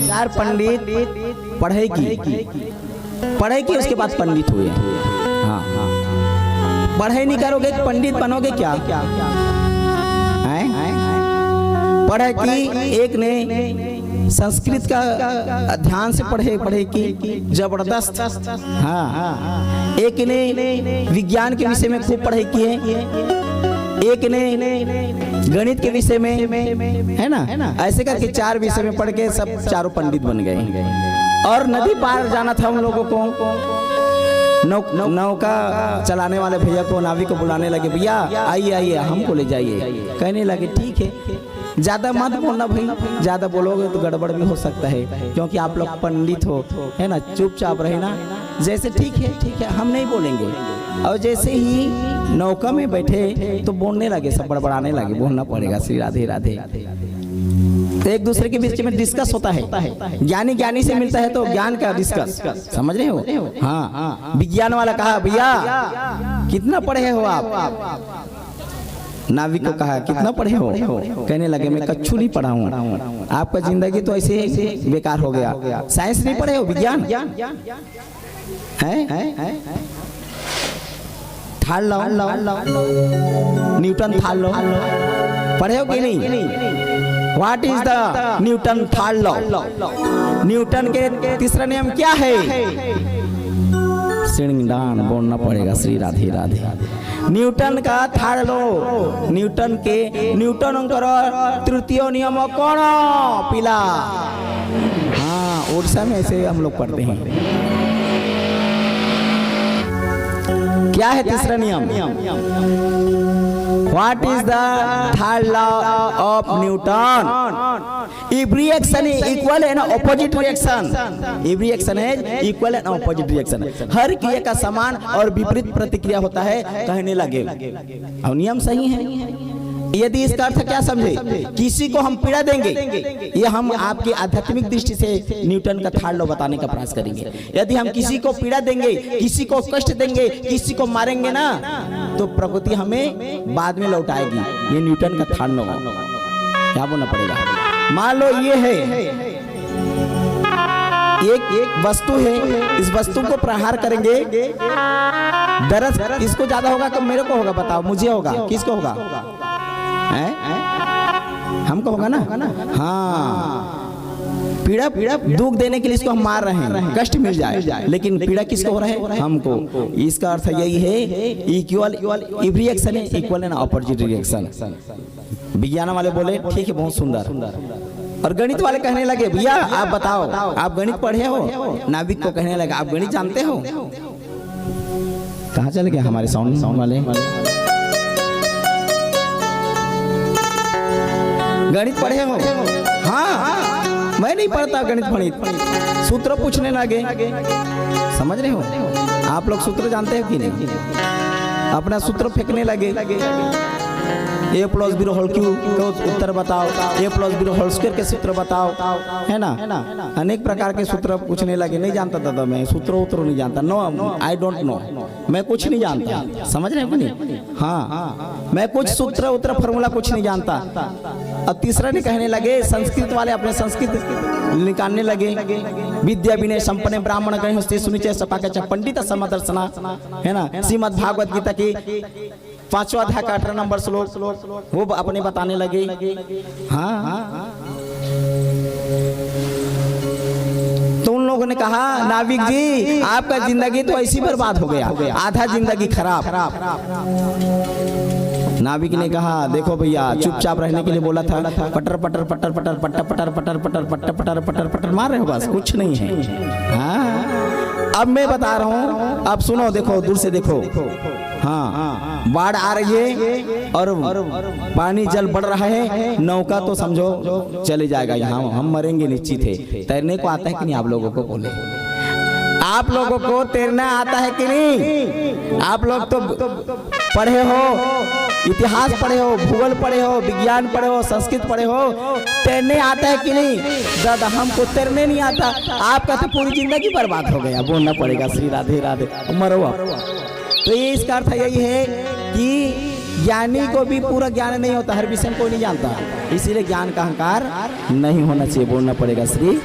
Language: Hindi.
चार पंडित पढ़े की उसके बाद पंडित हुए। हाँ पढ़ाई नहीं करोगे पंडित बनोगे क्या? पढ़े की एक ने संस्कृत का ध्यान से पढ़े की जबरदस्त। हाँ एक ने विज्ञान के विषय में खूब पढ़ाई की है, एक ने गणित के विषय में, है ना। ऐसे करके चार विषय में पढ़ के सब चारों पंडित बन गए। और नदी पार जाना था उन लोगों को। नौका चलाने वाले भैया को, नावी को बुलाने लगे, भैया आइए हमको ले जाइए। कहने लगे ठीक है, ज्यादा मत बोलना भाई, ज्यादा बोलोगे तो गड़बड़ भी हो सकता है, क्योंकि आप लोग पंडित हो, है ना। चुपचाप रहे ना। जैसे ठीक है हम नहीं बोलेंगे। और जैसे ही नौका में बैठे तो बोलने लगे, सब बड़बड़ाने लगे, बोलना पड़ेगा श्री राधे राधे। तो एक दूसरे के बीच में डिस्कस होता है। ज्ञानी से मिलता है तो ज्ञान का डिस्कस, समझ रहे हो। हाँ विज्ञान वाला कहा, भैया कितना पढ़े हो आप? नाविक को कहा कितना पढ़े हो? कहने लगे मैं कच्छु नहीं पढ़ा हूँ। आपका जिंदगी तो ऐसे बेकार हो गया। साइंस नहीं पढ़े हो, विज्ञान है। थाल लो, न्यूटन थाल लो, पढ़े हो कि नहीं? व्हाट इज द न्यूटन थाल लॉ? न्यूटन के तीसरा नियम क्या है? श्रृंगदान बोलना पड़ेगा श्री राधे राधे। न्यूटन का थाल लो, न्यूटन तृतीय नियम कौन पिला। हाँ उड़ीसा में ऐसे हम लोग पढ़ते हैं। क्या है तीसरा नियम? What is the third law of Newton? Every action is equal and opposite reaction. Every action is equal and opposite reaction. हर क्रिया का समान और विपरीत प्रतिक्रिया होता है, कहने लगे। और नियम सही है। यदि इसका अर्थ क्या समझे, किसी को हम पीड़ा देंगे, ये हम आपकी आध्यात्मिक दृष्टि से न्यूटन का थर्ड लॉ बताने का प्रयास करेंगे। यदि हम किसी को पीड़ा देंगे, किसी को कष्ट देंगे, किसी को मारेंगे ना, तो प्रकृति हमें बाद में लौटाएगी। ये न्यूटन का थर्ड लॉ क्या बोलना पड़ेगा। मान लो ये है एक वस्तु है, इस वस्तु को प्रहार करेंगे, दर्द इसको ज्यादा होगा तो मेरे को होगा, बताओ मुझे होगा, किसको होगा? हमको होगा ना। हाँ पीड़ा दुख देने के लिए इसको हम मार रहे हैं, कष्ट मिल जाए, लेकिन पीड़ा किसको हो रहा है? हमको। इसका अर्थ यही है, इक्वल एवरी एक्शन है इक्वल एंड ऑपोजिट रिएक्शन। विज्ञान वाले बोले ठीक है, बहुत सुंदर। और गणित वाले कहने लगे, भैया आप बताओ, आप गणित पढ़े हो? नाविक को कहने लगा, आप गणित जानते हो? कहाँ चले गए हमारे साउंड वाले? गणित पढ़े हो? हाँ मैं नहीं पढ़ता गणित गणित। सूत्र पूछने लगे, समझ रहे हो आप लोग? सूत्र जानते हो कि नहीं? अपना सूत्र फेंकने लगे। a plus b whole cube का उत्तर बताओ, a plus b whole square के सूत्र बताओ, है ना। अनेक प्रकार के सूत्र पूछने लगे। नहीं जानता था मैं सूत्र नहीं जानता। नो आई डोंट नो, मैं कुछ नहीं जानता, समझ रहे हो नहीं? हाँ मैं कुछ सूत्र फॉर्मूला कुछ नहीं जानता। और तीसरा ने कहने लगे, संस्कृत वाले अपने संस्कृत निकालने लगे। विद्या विनय संपन्न ब्राह्मण गण हस्ते सुनिचय सपाक पंडित समदर्शना, है ना। श्रीमद् भागवत गीता की 5वां अध्याय का 18 नंबर श्लोक वो अपने बताने लगे। हाँ तो उन लोगों ने कहा, नाविक जी आपका जिंदगी तो ऐसी बर्बाद हो गया, आधा जिंदगी खराब। नाविक ने कहा, देखो भैया चुपचाप रहने के लिए बोला था, पटर पटर पटर पटर पटर पटर पटर पटर पटर पटर पटर पटर मार रहे हो, बस कुछ नहीं है। हाँ अब मैं बता रहा हूँ, अब सुनो, देखो दूर से देखो। हाँ बाढ़ आ रही है और पानी जल बढ़ रहा है, नौका तो समझो चले जाएगा, यहाँ हम मरेंगे निश्चित है। तैरने को आता है कि नहीं आप लोगों को? बोले आप लोगों को तैरना आता है कि नहीं? आप लोग तो पढ़े हो, इतिहास पढ़े हो, भूगोल पढ़े हो, विज्ञान पढ़े हो, संस्कृत पढ़े हो, तैरने आता है कि नहीं? दादा हमको तैरने नहीं आता। आपका तो पूरी जिंदगी बर्बाद हो गया, बोलना पड़ेगा श्री राधे राधे, मरो आप। तो ये इसका अर्थ यही है कि ज्ञानी को भी पूरा ज्ञान नहीं होता, हर विषय को नहीं जानता, इसीलिए ज्ञान का अहंकार नहीं होना चाहिए, बोलना पड़ेगा श्री